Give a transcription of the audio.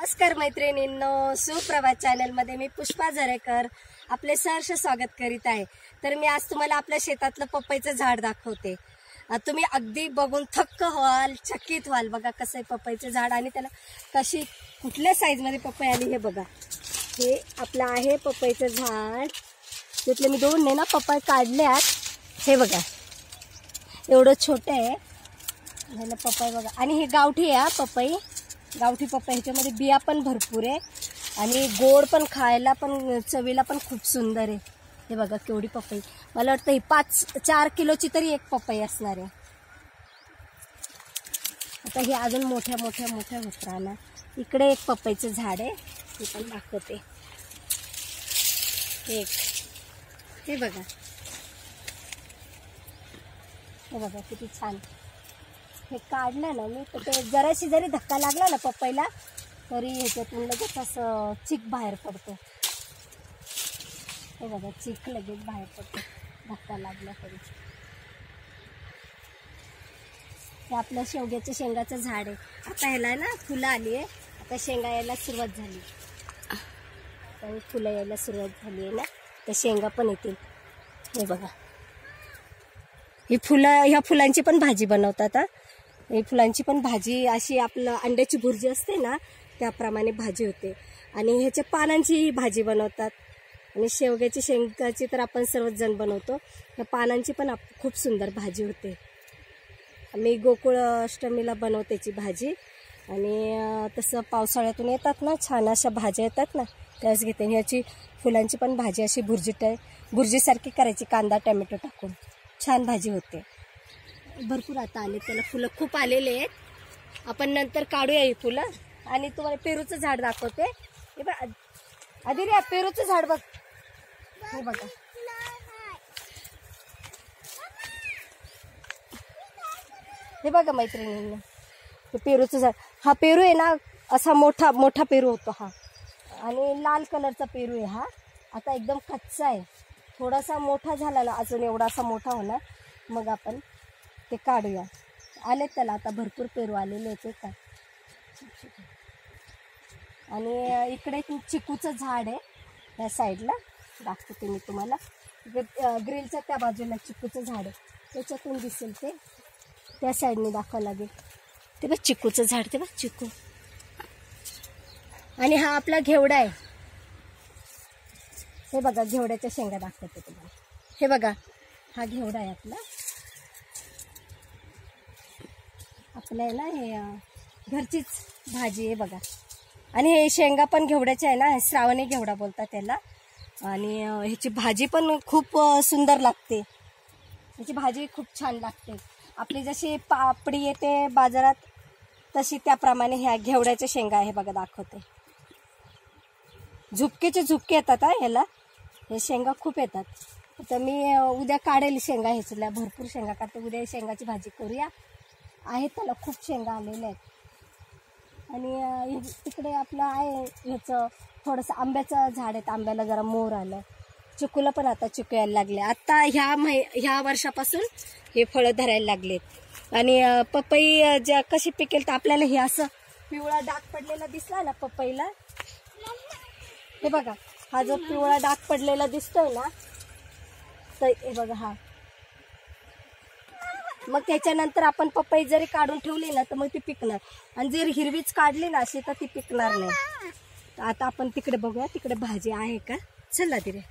नमस्कार मैत्रिणींनो, सुप्रभात चॅनल मध्ये मी पुष्पा झरेकर आपले सहर्ष स्वागत करीत आहे। तर मी आज तुम्हाला आपल्या शेतातलं पपईचं झाड दाखवते। तुम्ही अगदी बघून थक्क व्हाल, चकित व्हाल। बघा कसं आहे पपईचं झाड आणि त्याला कशी कुठल्या साईज मध्ये पपई आली हे बघा। हे आपलं आहे पपईचं झाड। त्यातले मी दोन ना पपई काढल्यात। हे बघा एवढं छोटे आहे हे पपई बघा। आणि हे गावठी आहे पपई, गावठी पपई। ह्याच्यामध्ये बिया पण भरपूर आहे आणि गोड पण, खायला पण, चवीला पण खूप सुंदर आहे। हे बघा केवढी पपई, मला वाटतं ही 4 किलोची तरी एक पपई असणार आहे। आता ही अजून मोठ्या होत राहणार। इकडे एक पपईचं झाड आहे, ते पण दाखवते। हे बघा, हे बघा किती छान। हे काढलं ना मी तर ते जराशी जरी धक्का लागला ना पपईला तरी ह्याच्यातून लगेच असं चिक बाहेर पडतो। हे बघा चिक लगेच बाहेर पडतो धक्का लागला तरी। हे आपलं शेवग्याच्या शेंगाचं झाड आहे। आता ह्याला ना फुलं आली आहे, आता शेंगा यायला सुरुवात झाली। आता फुलं यायला सुरुवात झाली आहे ना, तर शेंगा पण येतील। हे बघा ही फुलं, ह्या फुलांची पण भाजी बनवतात। ही फुलांची पण भाजी अशी आपलं अंड्याची भुर्जी असते ना त्याप्रमाणे भाजी होते। आणि ह्याच्या पानांची भाजी बनवतात। आणि शेवग्याची शेंगाची तर आपण सर्वच जण बनवतो। त्या पानांची पण खूप सुंदर भाजी होते। मी गोकुळ अष्टमीला बनवते त्याची भाजी। आणि तसं पावसाळ्यातून येतात ना छान अशा भाज्या येतात ना, त्याच घेते। ह्याची फुलांची पण भाजी अशी भुर्जीसारखी करायची, कांदा टोमॅटो टाकून छान भाजी होते। भरपूर आता आले, त्याला फुलं खूप आलेले आहेत। आपण नंतर काढूया ही फुलं। आणि तुम्हाला पेरूचं झाड दाखवते। हे बघ आधी रे, पेरूचं झाड बघ। हे बघा हे बघा मैत्रिणींना, हे पेरूचं झाड। हा पेरू आहे ना असा मोठा पेरू होतो हा, आणि लाल कलरचा पेरू आहे हा। आता एकदम कच्चा आहे, थोडासा मोठा झाला ना अजून एवढासा मोठा होणार, मग आपण ते काढूया। आले त्याला आता भरपूर पेरू आलेले आहेत का। आणि इकडे चिकूचं झाड आहे, या साईडला दाखवते मी तुम्हाला। ग्रिलच्या त्या बाजूला चिकूचं झाड आहे, त्याच्यातून दिसेल ते, त्या साईडने दाखवावं लागेल। ते बघ चिकूचं झाड, ते बघ चिकू। आणि हा आपला घेवडा आहे। हे बघा घेवड्याच्या शेंगा दाखवते तुम्हाला। हे बघा हा घेवडा आहे आपला आहे ना, हे घरचीच भाजी आहे बघा। आणि हे शेंगा पण घेवड्याच्या आहे ना, श्रावणी घेवडा बोलतात त्याला। आणि ह्याची भाजी पण खूप सुंदर लागते, ह्याची भाजी खूप छान लागते। आपली जशी पापडी येते बाजारात तशी त्याप्रमाणे ह्या घेवड्याच्या शेंगा आहे बघा दाखवते। झुपके येतात ह्याला, हे शेंगा खूप येतात। तर मी उद्या काढेल शेंगा, ह्याच्यातल्या भरपूर शेंगा काढते। उद्या शेंगाची भाजी करूया, आहे त्याला खूप शेंगा आलेल्या आहेत। आणि तिकडे आपलं आहे ह्याचं थोडंसं आंब्याचं झाड आहे, आंब्याला जरा मोर आलं। चिकूला पण आता चिकू यायला लागले। आता ह्या वर्षापासून हे फळं धरायला लागलेत। आणि पपई ज्या कशी पिकेल तर आपल्याला हे असं पिवळा डाग पडलेला दिसला ना पपईला, हे बघा हा जो पिवळा डाग पडलेला दिसतोय ना, तर हे बघा हा। मग त्याच्यानंतर आपण पपई जरी काढून ठेवली ना तर मग ती पिकणार। आणि जर हिरवीच काढली ना अशी तर ती पिकणार नाही। आता आपण तिकडे बघूया, तिकडे भाजी आहे का, चला तिकडे।